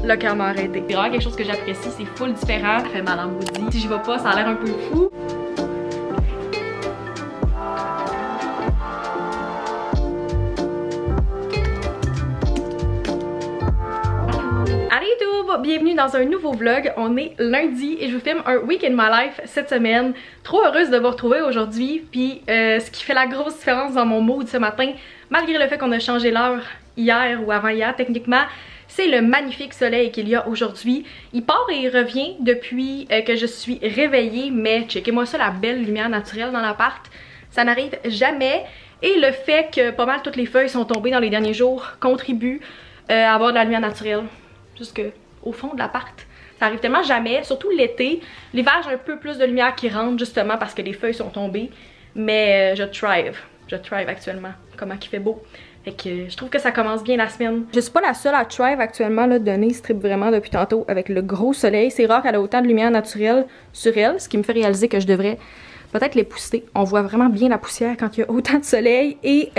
le cœur m'a arrêté. C'est vraiment quelque chose que j'apprécie, c'est full différent, ça fait mal en maudit. Si j'y vais pas, ça a l'air un peu fou. Bienvenue dans un nouveau vlog. On est lundi et je vous filme un week in my life cette semaine. Trop heureuse de vous retrouver aujourd'hui. Puis ce qui fait la grosse différence dans mon mood ce matin, malgré le fait qu'on a changé l'heure hier ou avant-hier techniquement, c'est le magnifique soleil qu'il y a aujourd'hui. Il part et il revient depuis que je suis réveillée, mais checkez-moi ça, la belle lumière naturelle dans l'appart. Ça n'arrive jamais. Et le fait que pas mal toutes les feuilles sont tombées dans les derniers jours contribue à avoir de la lumière naturelle. Jusque au fond de l'appart. Ça arrive tellement jamais, surtout l'été. L'hiver, j'ai un peu plus de lumière qui rentre justement parce que les feuilles sont tombées. Mais je thrive actuellement. Comment qu'il fait beau. Fait que je trouve que ça commence bien la semaine. Je suis pas la seule à thrive actuellement, là. Denise tripe vraiment depuis tantôt avec le gros soleil. C'est rare qu'elle ait autant de lumière naturelle sur elle, ce qui me fait réaliser que je devrais peut-être les pousser. On voit vraiment bien la poussière quand il y a autant de soleil. Et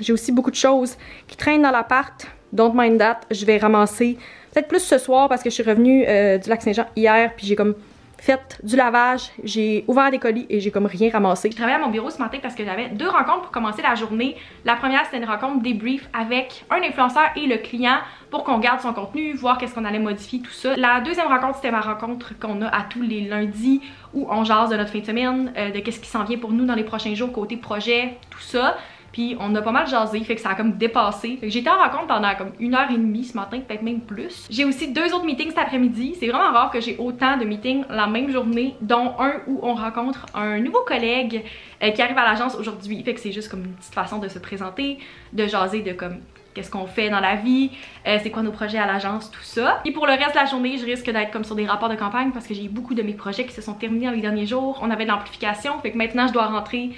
j'ai aussi beaucoup de choses qui traînent dans l'appart. Don't mind that. Je vais ramasser peut-être plus ce soir parce que je suis revenue du lac Saint-Jean hier puis j'ai comme fait du lavage, j'ai ouvert des colis et j'ai comme rien ramassé. Je travaillais à mon bureau ce matin parce que j'avais deux rencontres pour commencer la journée. La première c'était une rencontre débrief avec un influenceur et le client pour qu'on garde son contenu, voir qu'est-ce qu'on allait modifier, tout ça. La deuxième rencontre c'était ma rencontre qu'on a à tous les lundis où on jase de notre fin de semaine, de qu'est-ce qui s'en vient pour nous dans les prochains jours côté projet, tout ça. Puis on a pas mal jasé, fait que ça a comme dépassé. Fait que j'étais en rencontre pendant comme 1h30 ce matin, peut-être même plus. J'ai aussi deux autres meetings cet après-midi. C'est vraiment rare que j'ai autant de meetings la même journée, dont un où on rencontre un nouveau collègue qui arrive à l'agence aujourd'hui. Fait que c'est juste comme une petite façon de se présenter, de jaser de comme qu'est-ce qu'on fait dans la vie, c'est quoi nos projets à l'agence, tout ça. Et pour le reste de la journée, je risque d'être comme sur des rapports de campagne parce que j'ai beaucoup de mes projets qui se sont terminés dans les derniers jours. On avait de l'amplification, fait que maintenant je dois rentrer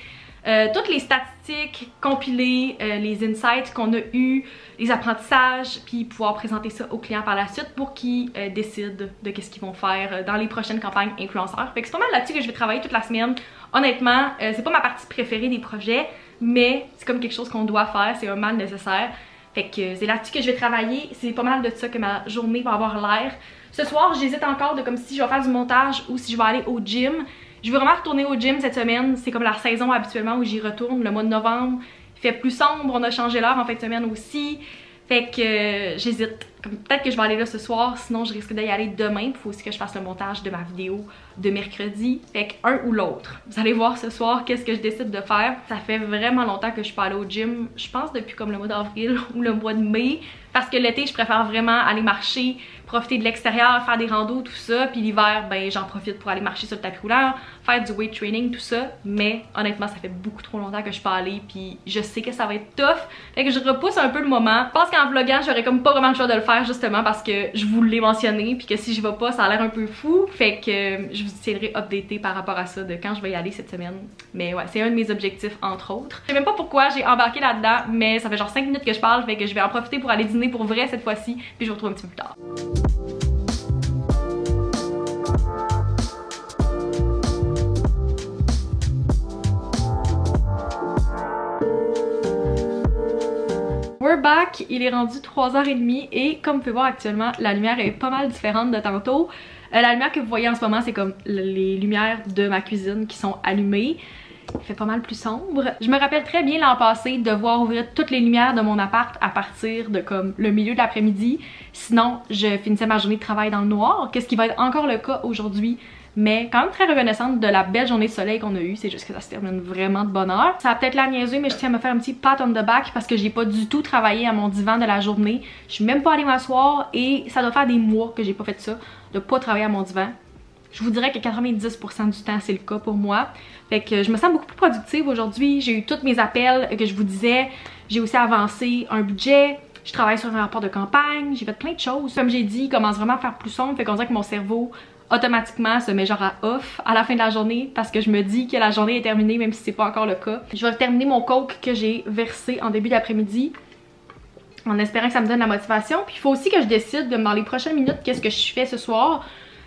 toutes les statistiques, compiler les insights qu'on a eus, les apprentissages, puis pouvoir présenter ça aux clients par la suite pour qu'ils décident de qu'est-ce qu'ils vont faire dans les prochaines campagnes influenceurs. Fait que c'est pas mal là-dessus que je vais travailler toute la semaine. Honnêtement, c'est pas ma partie préférée des projets, mais c'est comme quelque chose qu'on doit faire, c'est un mal nécessaire. Fait que c'est là-dessus que je vais travailler, c'est pas mal de ça que ma journée va avoir l'air. Ce soir, j'hésite encore de comme si je vais faire du montage ou si je vais aller au gym. Je veux vraiment retourner au gym cette semaine, c'est comme la saison habituellement où j'y retourne, le mois de novembre. Il fait plus sombre, on a changé l'heure en fin de semaine aussi. Fait que j'hésite. Peut-être que je vais aller là ce soir, sinon je risque d'y aller demain. Il faut aussi que je fasse le montage de ma vidéo de mercredi. Fait que un ou l'autre. Vous allez voir ce soir qu'est-ce que je décide de faire. Ça fait vraiment longtemps que je suis pas allée au gym. Je pense depuis comme le mois d'avril ou le mois de mai. Parce que l'été, je préfère vraiment aller marcher, profiter de l'extérieur, faire des randos, tout ça. Puis l'hiver, ben j'en profite pour aller marcher sur le tapis roulant, faire du weight training, tout ça. Mais honnêtement, ça fait beaucoup trop longtemps que je suis pas allée. Puis je sais que ça va être tough. Fait que je repousse un peu le moment. Je pense qu'en vloguant, j'aurais comme pas vraiment le choix de le faire justement parce que je vous l'ai mentionné. Puis que si je vais pas, ça a l'air un peu fou. Fait que je vous tiendrai updaté par rapport à ça de quand je vais y aller cette semaine. Mais ouais, c'est un de mes objectifs entre autres. Je sais même pas pourquoi j'ai embarqué là-dedans, mais ça fait genre 5 minutes que je parle. Fait que je vais en profiter pour aller dîner pour vrai cette fois-ci. Puis je vous retrouve un petit peu plus tard. We're back, il est rendu 3h30 et comme vous pouvez voir actuellement, la lumière est pas mal différente de tantôt. La lumière que vous voyez en ce moment, c'est comme les lumières de ma cuisine qui sont allumées. Il fait pas mal plus sombre. Je me rappelle très bien l'an passé de voir ouvrir toutes les lumières de mon appart à partir de comme le milieu de l'après-midi. Sinon, je finissais ma journée de travail dans le noir, qu'est-ce qui va être encore le cas aujourd'hui. Mais quand même très reconnaissante de la belle journée de soleil qu'on a eue. C'est juste que ça se termine vraiment de bonne heure. Ça a peut-être l'air niaiseux, mais je tiens à me faire un petit pat on the back parce que j'ai pas du tout travaillé à mon divan de la journée. Je suis même pas allée m'asseoir et ça doit faire des mois que j'ai pas fait ça, de pas travailler à mon divan. Je vous dirais que 90% du temps c'est le cas pour moi. Fait que je me sens beaucoup plus productive aujourd'hui. J'ai eu tous mes appels que je vous disais. J'ai aussi avancé un budget. Je travaille sur un rapport de campagne. J'ai fait plein de choses. Comme j'ai dit, il commence vraiment à faire plus sombre. Fait qu'on dirait que mon cerveau automatiquement se met genre à off à la fin de la journée parce que je me dis que la journée est terminée même si c'est pas encore le cas. Je vais terminer mon coke que j'ai versé en début d'après-midi en espérant que ça me donne la motivation. Puis il faut aussi que je décide dans les prochaines minutes qu'est-ce que je fais ce soir.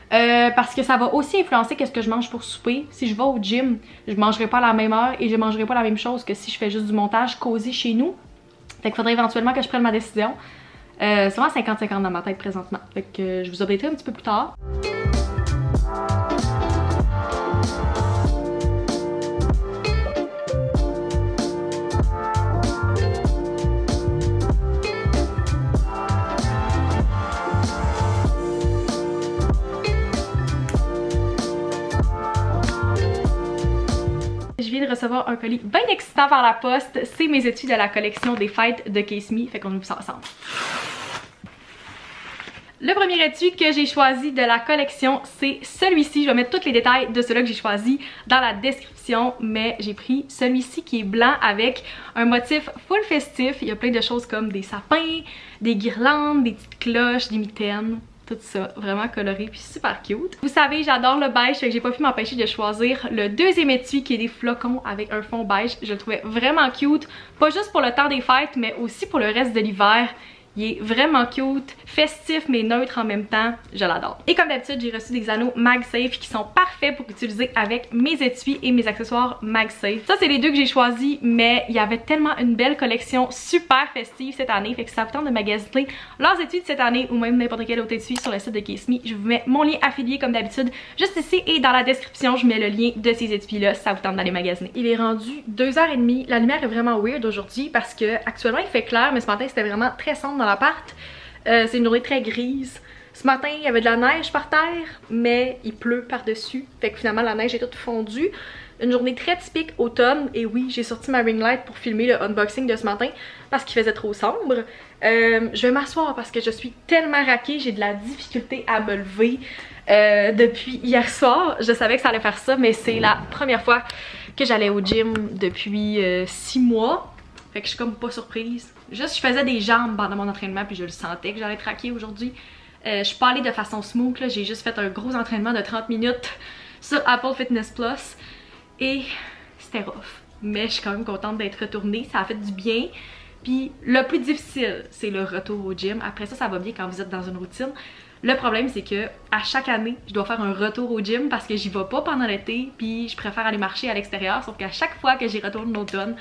Parce que ça va aussi influencer qu'est-ce que je mange pour souper. Si je vais au gym, je mangerai pas à la même heure et je mangerai pas la même chose que si je fais juste du montage cosy chez nous. Fait qu'il faudrait éventuellement que je prenne ma décision. C'est vraiment 50-50 dans ma tête présentement. Fait que je vous updaterai un petit peu plus tard. Je viens de recevoir un colis bien excitant par la poste. C'est mes étuis de la collection des fêtes de Case Me. Fait qu'on ouvre ça ensemble. Le premier étui que j'ai choisi de la collection, c'est celui-ci. Je vais mettre tous les détails de celui que j'ai choisi dans la description, mais j'ai pris celui-ci qui est blanc avec un motif full festif. Il y a plein de choses comme des sapins, des guirlandes, des petites cloches, des mitaines. Tout ça, vraiment coloré puis super cute. Vous savez, j'adore le beige, fait que j'ai pas pu m'empêcher de choisir le deuxième étui qui est des flocons avec un fond beige. Je le trouvais vraiment cute, pas juste pour le temps des fêtes, mais aussi pour le reste de l'hiver. Il est vraiment cute, festif mais neutre en même temps, je l'adore. Et comme d'habitude, j'ai reçu des anneaux MagSafe qui sont parfaits pour utiliser avec mes étuis et mes accessoires MagSafe. Ça, c'est les deux que j'ai choisis, mais il y avait tellement une belle collection super festive cette année, fait que ça vous tente de magasiner leurs étuis de cette année ou même n'importe quel autre étui sur le site de Case Me. Je vous mets mon lien affilié comme d'habitude juste ici et dans la description, je mets le lien de ces étuis-là si ça vous tente d'aller magasiner. Il est rendu 2h30, la lumière est vraiment weird aujourd'hui parce que actuellement il fait clair, mais ce matin c'était vraiment très sombre dans l'appart. C'est une journée très grise. Ce matin, il y avait de la neige par terre, mais il pleut par-dessus. Fait que finalement, la neige est toute fondue. Une journée très typique automne. Et oui, j'ai sorti ma ring light pour filmer le unboxing de ce matin parce qu'il faisait trop sombre. Je vais m'asseoir parce que je suis tellement raquée. J'ai de la difficulté à me lever depuis hier soir. Je savais que ça allait faire ça, mais c'est la première fois que j'allais au gym depuis 6 mois. Fait que je suis comme pas surprise. Juste, je faisais des jambes pendant mon entraînement puis je le sentais que j'allais craquer aujourd'hui. Je suis pas allée de façon smooth, j'ai juste fait un gros entraînement de 30 minutes sur Apple Fitness Plus et c'était rough. Mais je suis quand même contente d'être retournée, ça a fait du bien. Puis le plus difficile, c'est le retour au gym. Après ça, ça va bien quand vous êtes dans une routine. Le problème, c'est que à chaque année, je dois faire un retour au gym parce que j'y vais pas pendant l'été, puis je préfère aller marcher à l'extérieur. Sauf qu'à chaque fois que j'y retourne l'automne,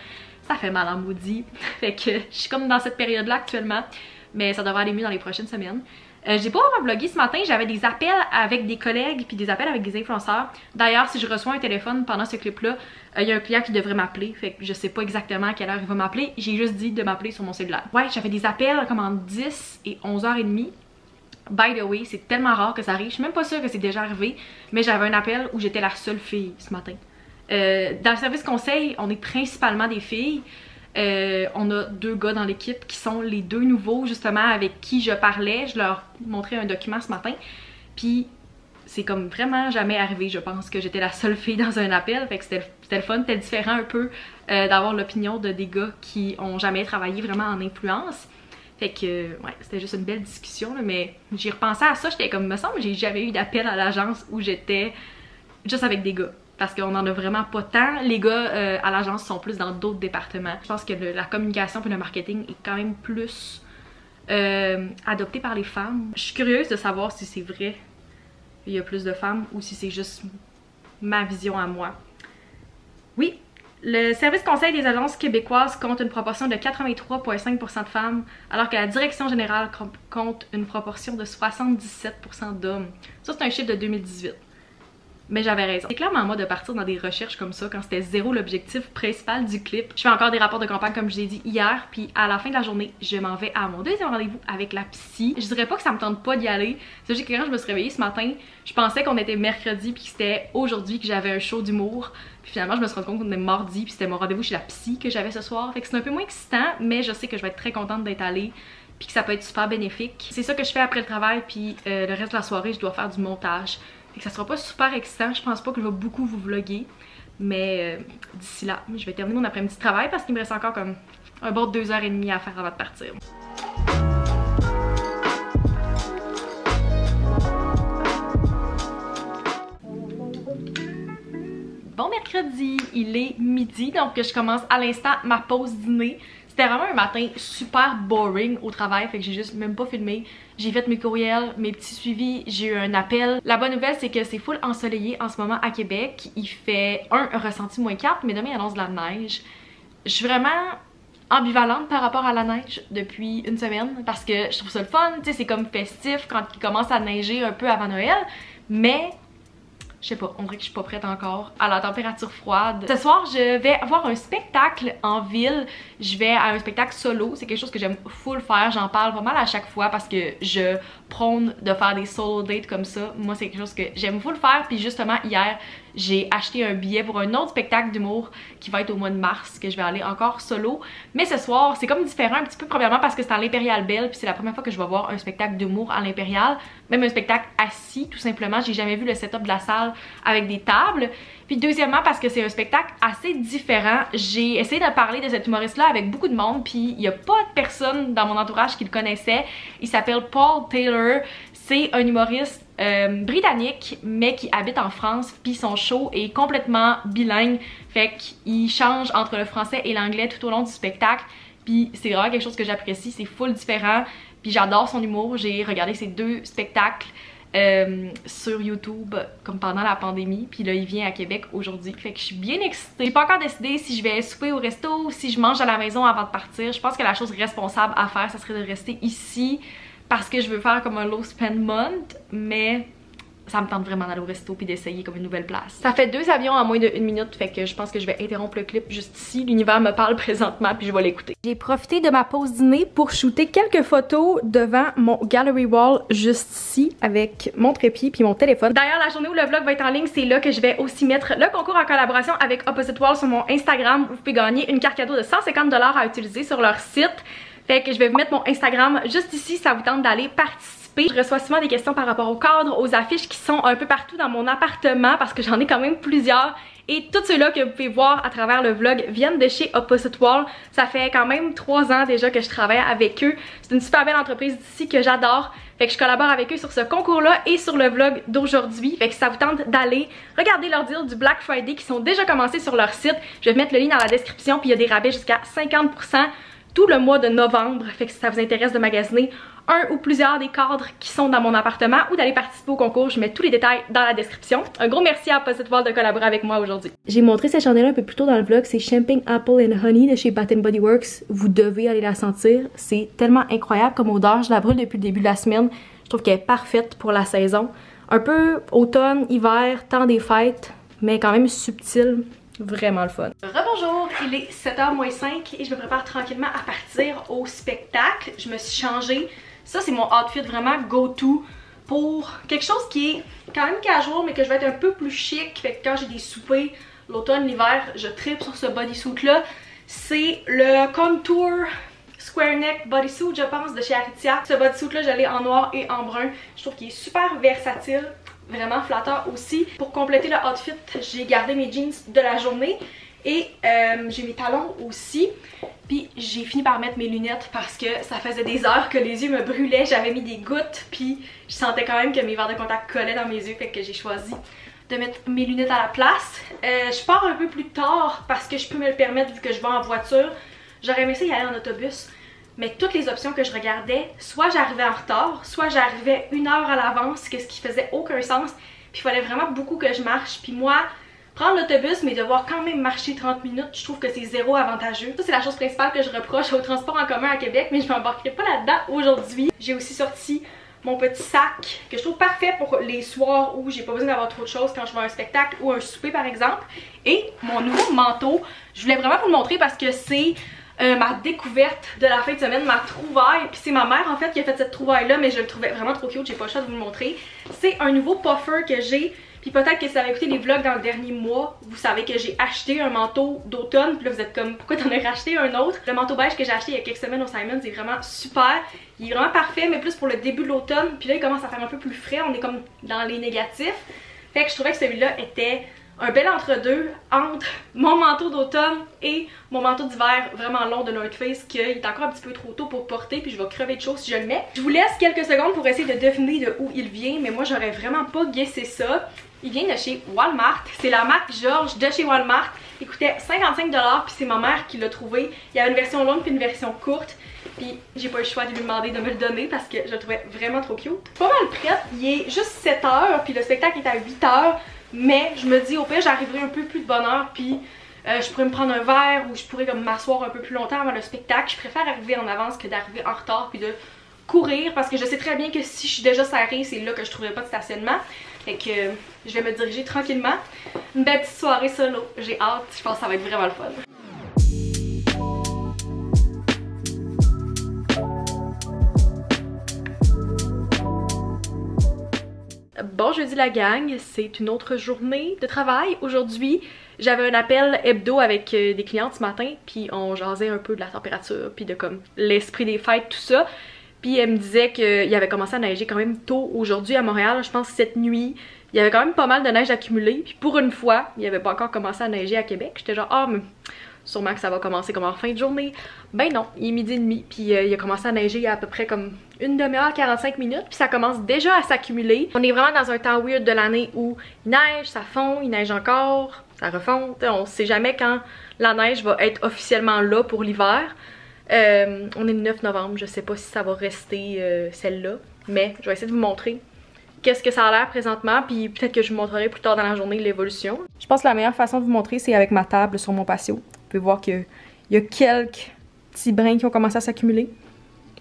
ça fait mal en maudit. Fait que je suis comme dans cette période-là actuellement, mais ça devrait aller mieux dans les prochaines semaines. J'ai pas vraiment vlogué ce matin, j'avais des appels avec des collègues puis des appels avec des influenceurs. D'ailleurs, si je reçois un téléphone pendant ce clip-là, il y a un client qui devrait m'appeler, fait que je sais pas exactement à quelle heure il va m'appeler. J'ai juste dit de m'appeler sur mon cellulaire. Ouais, j'avais des appels comme entre 10 et 11h30. By the way, c'est tellement rare que ça arrive, je suis même pas sûre que c'est déjà arrivé, mais j'avais un appel où j'étais la seule fille ce matin. Dans le service conseil, on est principalement des filles. On a 2 gars dans l'équipe qui sont les 2 nouveaux justement avec qui je parlais. Je leur montrais un document ce matin. Puis c'est comme vraiment jamais arrivé, je pense, que j'étais la seule fille dans un appel. Fait que c'était le fun, c'était différent un peu d'avoir l'opinion de des gars qui ont jamais travaillé vraiment en influence. Fait que ouais, c'était juste une belle discussion là, mais j'ai repensé à ça, j'étais comme, me semble, j'ai jamais eu d'appel à l'agence où j'étais juste avec des gars. Parce qu'on en a vraiment pas tant. Les gars à l'agence sont plus dans d'autres départements. Je pense que la communication et le marketing est quand même plus adopté par les femmes. Je suis curieuse de savoir si c'est vrai il y a plus de femmes ou si c'est juste ma vision à moi. Oui, le service conseil des agences québécoises compte une proportion de 83,5% de femmes, alors que la direction générale compte une proportion de 77% d'hommes. Ça, c'est un chiffre de 2018. Mais j'avais raison. C'est clairement à moi de partir dans des recherches comme ça quand c'était zéro l'objectif principal du clip. Je fais encore des rapports de campagne comme je l'ai dit hier, puis à la fin de la journée, je m'en vais à mon deuxième rendez-vous avec la psy. Je dirais pas que ça me tente pas d'y aller. C'est juste que quand je me suis réveillée ce matin, je pensais qu'on était mercredi puis que c'était aujourd'hui que j'avais un show d'humour. Puis finalement, je me suis rendu compte qu'on était mardi puis c'était mon rendez-vous chez la psy que j'avais ce soir. Fait que c'est un peu moins excitant, mais je sais que je vais être très contente d'être allée puis que ça peut être super bénéfique. C'est ça que je fais après le travail, puis le reste de la soirée, je dois faire du montage. Fait que ça sera pas super excitant, je pense pas que je vais beaucoup vous vlogger, mais d'ici là, je vais terminer mon après-midi de travail parce qu'il me reste encore comme un bon 2h30 à faire avant de partir. Bon mercredi, il est midi, donc je commence à l'instant ma pause dîner. C'était vraiment un matin super boring au travail, fait que j'ai juste même pas filmé. J'ai fait mes courriels, mes petits suivis, j'ai eu un appel. La bonne nouvelle, c'est que c'est full ensoleillé en ce moment à Québec. Il fait un ressenti -4, mais demain il annonce de la neige. Je suis vraiment ambivalente par rapport à la neige depuis une semaine parce que je trouve ça le fun, tu sais, c'est comme festif quand il commence à neiger un peu avant Noël, mais je sais pas, on dirait que je suis pas prête encore à la température froide. Ce soir, je vais avoir un spectacle en ville. Je vais à un spectacle solo. C'est quelque chose que j'aime full faire. J'en parle pas mal à chaque fois parce que je prône de faire des solo dates comme ça. Moi, c'est quelque chose que j'aime full faire. Puis justement, hier, j'ai acheté un billet pour un autre spectacle d'humour qui va être au mois de mars, que je vais aller encore solo. Mais ce soir, c'est comme différent un petit peu, premièrement parce que c'est à l'Impérial Belle, puis c'est la première fois que je vais voir un spectacle d'humour à l'Impérial. Même un spectacle assis, tout simplement. J'ai jamais vu le setup de la salle avec des tables. Puis deuxièmement, parce que c'est un spectacle assez différent. J'ai essayé de parler de cet humoriste-là avec beaucoup de monde, puis il y a pas de personne dans mon entourage qui le connaissait. Il s'appelle Paul Taylor. C'est un humoriste britannique, mais qui habite en France, puis son show est complètement bilingue, fait qu'il change entre le français et l'anglais tout au long du spectacle, puis c'est vraiment quelque chose que j'apprécie, c'est full différent, puis j'adore son humour. J'ai regardé ses 2 spectacles sur YouTube comme pendant la pandémie, puis là il vient à Québec aujourd'hui, fait que je suis bien excitée. J'ai pas encore décidé si je vais souper au resto ou si je mange à la maison avant de partir. Je pense que la chose responsable à faire, ça serait de rester ici parce que je veux faire comme un low spend month, mais ça me tente vraiment d'aller au resto puis d'essayer comme une nouvelle place. Ça fait 2 avions en moins de 1 minute, fait que je pense que je vais interrompre le clip juste ici. L'univers me parle présentement puis je vais l'écouter. J'ai profité de ma pause dîner pour shooter quelques photos devant mon gallery wall juste ici avec mon trépied puis mon téléphone. D'ailleurs, la journée où le vlog va être en ligne, c'est là que je vais aussi mettre le concours en collaboration avec Opposite Wall sur mon Instagram où vous pouvez gagner une carte cadeau de 150$ à utiliser sur leur site. Fait que je vais vous mettre mon Instagram juste ici si ça vous tente d'aller participer. Je reçois souvent des questions par rapport au cadre, aux affiches qui sont un peu partout dans mon appartement parce que j'en ai quand même plusieurs. Et tous ceux-là que vous pouvez voir à travers le vlog viennent de chez Opposite Wall. Ça fait quand même 3 ans déjà que je travaille avec eux. C'est une super belle entreprise d'ici que j'adore. Fait que je collabore avec eux sur ce concours-là et sur le vlog d'aujourd'hui. Fait que si ça vous tente d'aller regarder leurs deals du Black Friday qui sont déjà commencés sur leur site, je vais mettre le lien dans la description. Puis il y a des rabais jusqu'à 50% tout le mois de novembre. Fait que si ça vous intéresse de magasiner un ou plusieurs des cadres qui sont dans mon appartement ou d'aller participer au concours, je mets tous les détails dans la description. Un gros merci à Opposite Wall de collaborer avec moi aujourd'hui. J'ai montré cette chandelle un peu plus tôt dans le vlog, c'est Champagne Apple and Honey de chez Bath & Body Works. Vous devez aller la sentir, c'est tellement incroyable comme odeur, je la brûle depuis le début de la semaine. Je trouve qu'elle est parfaite pour la saison. Un peu automne, hiver, temps des fêtes, mais quand même subtile. Vraiment le fun. Rebonjour, il est 7h moins 5 et je me prépare tranquillement à partir au spectacle. Je me suis changée. Ça, c'est mon outfit vraiment go-to pour quelque chose qui est quand même casual, mais que je vais être un peu plus chic. Fait que quand j'ai des soupers, l'automne, l'hiver, je tripe sur ce bodysuit-là. C'est le Contour Square Neck Bodysuit, je pense, de chez Aritzia. Ce bodysuit-là, je l'ai en noir et en brun. Je trouve qu'il est super versatile. Vraiment flatteur aussi. Pour compléter le outfit, j'ai gardé mes jeans de la journée et j'ai mes talons aussi. Puis j'ai fini par mettre mes lunettes parce que ça faisait des heures que les yeux me brûlaient. J'avais mis des gouttes puis je sentais quand même que mes verres de contact collaient dans mes yeux. Fait que j'ai choisi de mettre mes lunettes à la place. Je pars un peu plus tard parce que je peux me le permettre vu que je vais en voiture. J'aurais aimé ça y aller en autobus. Mais toutes les options que je regardais, soit j'arrivais en retard, soit j'arrivais 1 heure à l'avance, ce qui faisait aucun sens. Puis il fallait vraiment beaucoup que je marche. Puis moi, prendre l'autobus, mais devoir quand même marcher 30 minutes, je trouve que c'est zéro avantageux. Ça, c'est la chose principale que je reproche au transport en commun à Québec, mais je m'embarquerai pas là-dedans aujourd'hui. J'ai aussi sorti mon petit sac que je trouve parfait pour les soirs où j'ai pas besoin d'avoir trop de choses quand je vais à un spectacle ou un souper par exemple. Et mon nouveau manteau, je voulais vraiment vous le montrer parce que c'est ma découverte de la fin de semaine, ma trouvaille. Puis c'est ma mère en fait qui a fait cette trouvaille là, mais je le trouvais vraiment trop cute, j'ai pas le choix de vous le montrer. C'est un nouveau puffer que j'ai. Puis peut-être que si vous avez écouté les vlogs dans le dernier mois, vous savez que j'ai acheté un manteau d'automne. Puis là vous êtes comme, pourquoi t'en as racheté un autre? Le manteau beige que j'ai acheté il y a quelques semaines au Simons, c'est vraiment super. Il est vraiment parfait, mais plus pour le début de l'automne. Puis là il commence à faire un peu plus frais, on est comme dans les négatifs. Fait que je trouvais que celui-là était un bel entre-deux entre mon manteau d'automne et mon manteau d'hiver vraiment long de North Face qu'il est encore un petit peu trop tôt pour porter puis je vais crever de chaud si je le mets. Je vous laisse quelques secondes pour essayer de deviner de où il vient, mais moi j'aurais vraiment pas guessé ça. Il vient de chez Walmart, c'est la marque George de chez Walmart. Il coûtait 55$ puis c'est ma mère qui l'a trouvé. Il y avait une version longue puis une version courte. Puis j'ai pas eu le choix de lui demander de me le donner parce que je le trouvais vraiment trop cute. Pas mal prête, il est juste 7h puis le spectacle est à 8h. Mais je me dis au pire j'arriverai un peu plus de bonne heure puis je pourrais me prendre un verre ou je pourrais comme m'asseoir un peu plus longtemps avant le spectacle. Je préfère arriver en avance que d'arriver en retard puis de courir parce que je sais très bien que si je suis déjà serrée, c'est là que je trouverai pas de stationnement. Fait que je vais me diriger tranquillement. Une belle petite soirée solo, j'ai hâte, je pense que ça va être vraiment le fun. Bon jeudi la gang, c'est une autre journée de travail. Aujourd'hui, j'avais un appel hebdo avec des clientes ce matin, puis on jasait un peu de la température, puis de comme l'esprit des fêtes, tout ça. Puis elle me disait qu'il avait commencé à neiger quand même tôt aujourd'hui à Montréal, je pense cette nuit. Il y avait quand même pas mal de neige accumulée, puis pour une fois, il avait pas encore commencé à neiger à Québec. J'étais genre, ah, mais sûrement que ça va commencer comme en fin de journée. Ben non, il est 12h30, puis il a commencé à neiger il y a à peu près comme une demi-heure, 45 minutes, puis ça commence déjà à s'accumuler. On est vraiment dans un temps weird de l'année où il neige, ça fond, il neige encore, ça refond. On sait jamais quand la neige va être officiellement là pour l'hiver. On est le 9 novembre, je sais pas si ça va rester celle-là, mais je vais essayer de vous montrer qu'est-ce que ça a l'air présentement, puis peut-être que je vous montrerai plus tard dans la journée l'évolution. Je pense que la meilleure façon de vous montrer, c'est avec ma table sur mon patio. Vous pouvez voir qu'il y a quelques petits brins qui ont commencé à s'accumuler.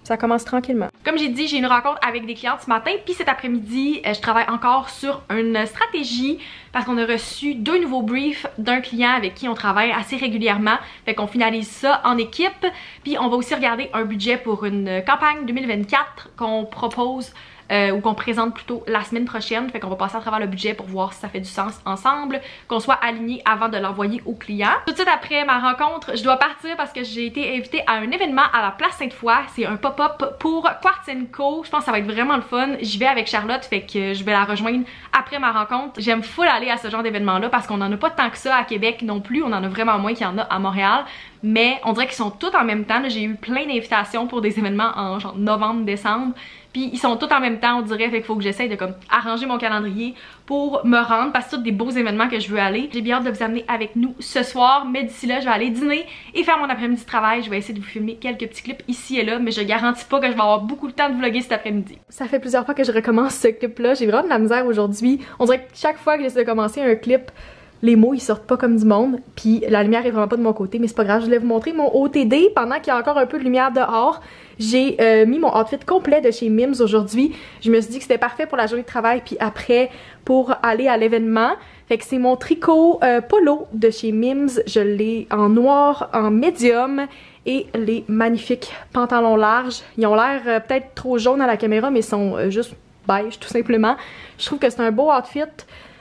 Ça commence tranquillement. Comme j'ai dit, j'ai une rencontre avec des clientes ce matin, puis cet après-midi, je travaille encore sur une stratégie parce qu'on a reçu 2 nouveaux briefs d'un client avec qui on travaille assez régulièrement. Fait qu'on finalise ça en équipe, puis on va aussi regarder un budget pour une campagne 2024 qu'on propose ou qu'on présente plutôt la semaine prochaine. Fait qu'on va passer à travers le budget pour voir si ça fait du sens ensemble, qu'on soit aligné avant de l'envoyer au client. Tout de suite après ma rencontre, je dois partir parce que j'ai été invitée à un événement à la Place Sainte-Foy. C'est un pop-up pour Quartz & Co. Je pense que ça va être vraiment le fun. J'y vais avec Charlotte, fait que je vais la rejoindre après ma rencontre. J'aime full aller à ce genre d'événement-là parce qu'on en a pas tant que ça à Québec non plus. On en a vraiment moins qu'il y en a à Montréal. Mais on dirait qu'ils sont tous en même temps. J'ai eu plein d'invitations pour des événements en genre novembre, décembre. Puis ils sont tous en même temps, on dirait, fait qu'il faut que j'essaye de comme arranger mon calendrier pour me rendre parce que c'est tous des beaux événements que je veux aller. J'ai bien hâte de vous amener avec nous ce soir, mais d'ici là, je vais aller dîner et faire mon après-midi de travail. Je vais essayer de vous filmer quelques petits clips ici et là, mais je garantis pas que je vais avoir beaucoup de temps de vlogger cet après-midi. Ça fait plusieurs fois que je recommence ce clip-là. J'ai vraiment de la misère aujourd'hui. On dirait que chaque fois que j'essaie de commencer un clip, les mots ils sortent pas comme du monde, puis la lumière est vraiment pas de mon côté, mais c'est pas grave, je voulais vous montrer mon OTD pendant qu'il y a encore un peu de lumière dehors. J'ai mis mon outfit complet de chez Mims aujourd'hui. Je me suis dit que c'était parfait pour la journée de travail, puis après pour aller à l'événement. Fait que c'est mon tricot polo de chez Mims, je l'ai en noir, en médium, et les magnifiques pantalons larges. Ils ont l'air peut-être trop jaunes à la caméra, mais ils sont juste beige tout simplement. Je trouve que c'est un beau outfit.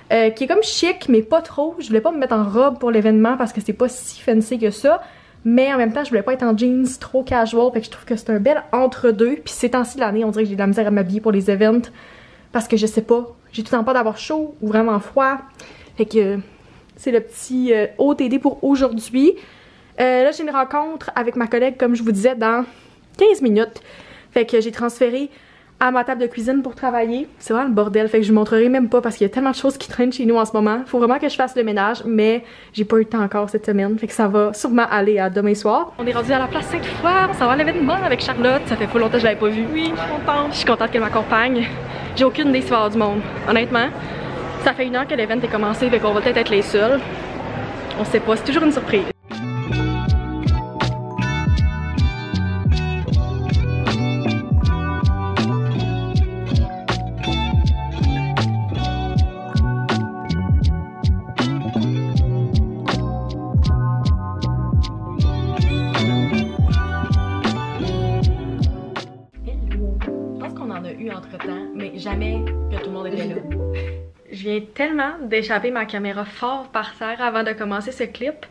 Qui est comme chic mais pas trop. Je voulais pas me mettre en robe pour l'événement parce que c'est pas si fancy que ça, mais en même temps je voulais pas être en jeans trop casual, fait que je trouve que c'est un bel entre-deux. Puis ces temps-ci de l'année on dirait que j'ai de la misère à m'habiller pour les events parce que je sais pas, j'ai tout le temps peur d'avoir chaud ou vraiment froid. Fait que c'est le petit OTD pour aujourd'hui. Là j'ai une rencontre avec ma collègue comme je vous disais dans 15 minutes. Fait que j'ai transféré à ma table de cuisine pour travailler. C'est vraiment le bordel, fait que je vous montrerai même pas parce qu'il y a tellement de choses qui traînent chez nous en ce moment. Faut vraiment que je fasse le ménage, mais j'ai pas eu le temps encore cette semaine, fait que ça va sûrement aller à demain soir. On est rendu à la Place Sainte-Foy, on s'en va à l'événement avec Charlotte. Ça fait pas longtemps que je l'avais pas vue. Oui, je suis contente. Je suis contente qu'elle m'accompagne. J'ai aucune idée s'il va y avoir du monde. Honnêtement, ça fait 1 heure que l'événement est commencé, fait qu'on va peut-être être les seuls. On sait pas, c'est toujours une surprise. Entre-temps, mais jamais que tout le monde était là. Je viens tellement d'échapper ma caméra fort par terre avant de commencer ce clip.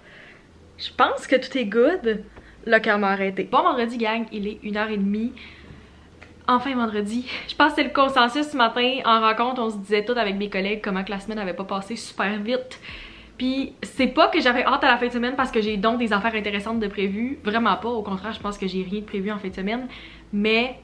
Je pense que tout est good. Le cœur m'a arrêté. Bon vendredi gang, il est 1h30. Enfin vendredi. Je pense que c'est le consensus ce matin. En rencontre, on se disait tout avec mes collègues comment que la semaine avait pas passé super vite. Puis c'est pas que j'avais hâte à la fin de semaine parce que j'ai donc des affaires intéressantes de prévues. Vraiment pas. Au contraire, je pense que j'ai rien de prévu en fin de semaine. Mais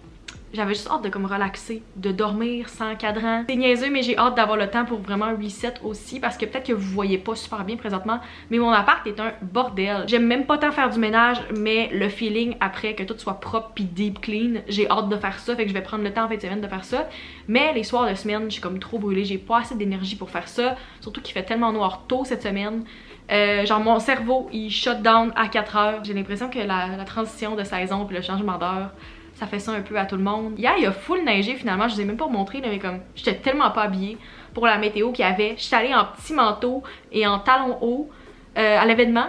j'avais juste hâte de comme relaxer, de dormir sans cadran. C'est niaiseux, mais j'ai hâte d'avoir le temps pour vraiment reset aussi parce que peut-être que vous voyez pas super bien présentement, mais mon appart est un bordel. J'aime même pas tant faire du ménage, mais le feeling après que tout soit propre puis deep clean, j'ai hâte de faire ça, fait que je vais prendre le temps en fin de semaine de faire ça. Mais les soirs de semaine, je suis comme trop brûlée, j'ai pas assez d'énergie pour faire ça, surtout qu'il fait tellement noir tôt cette semaine. Genre mon cerveau il shut down à 4 heures. J'ai l'impression que la transition de saison puis le changement d'heure, ça fait ça un peu à tout le monde. Hier il a full neigé finalement, je vous ai même pas montré là, mais comme j'étais tellement pas habillée pour la météo qu'il y avait. J'étais allée en petit manteau et en talons hauts à l'événement.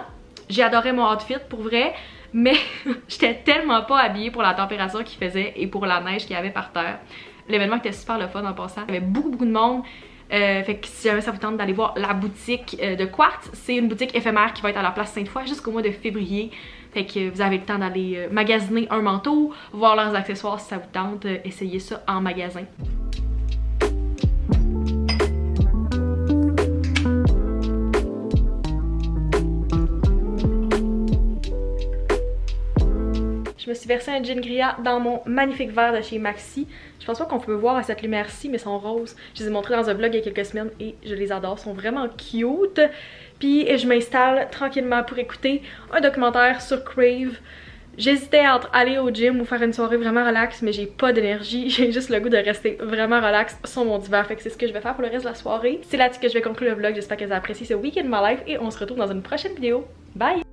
J'ai adoré mon outfit pour vrai, mais j'étais tellement pas habillée pour la température qu'il faisait et pour la neige qu'il y avait par terre. L'événement était super le fun en passant. Il y avait beaucoup de monde. Fait que si jamais ça vous tente d'aller voir la boutique de Quartz, c'est une boutique éphémère qui va être à la place Sainte-Foy jusqu'au mois de février. Fait que vous avez le temps d'aller magasiner un manteau, voir leurs accessoires si ça vous tente, essayer ça en magasin. Je me suis versé un gin Gria dans mon magnifique verre de chez Maxi. Je pense pas qu'on peut voir à cette lumière-ci, mais ils sont roses. Je les ai montrés dans un vlog il y a quelques semaines et je les adore. Ils sont vraiment cute. Puis je m'installe tranquillement pour écouter un documentaire sur Crave. J'hésitais entre aller au gym ou faire une soirée vraiment relax, mais j'ai pas d'énergie. J'ai juste le goût de rester vraiment relax sur mon divan. Fait que c'est ce que je vais faire pour le reste de la soirée. C'est là-dessus que je vais conclure le vlog. J'espère que vous avez apprécié ce Week in My Life et on se retrouve dans une prochaine vidéo. Bye!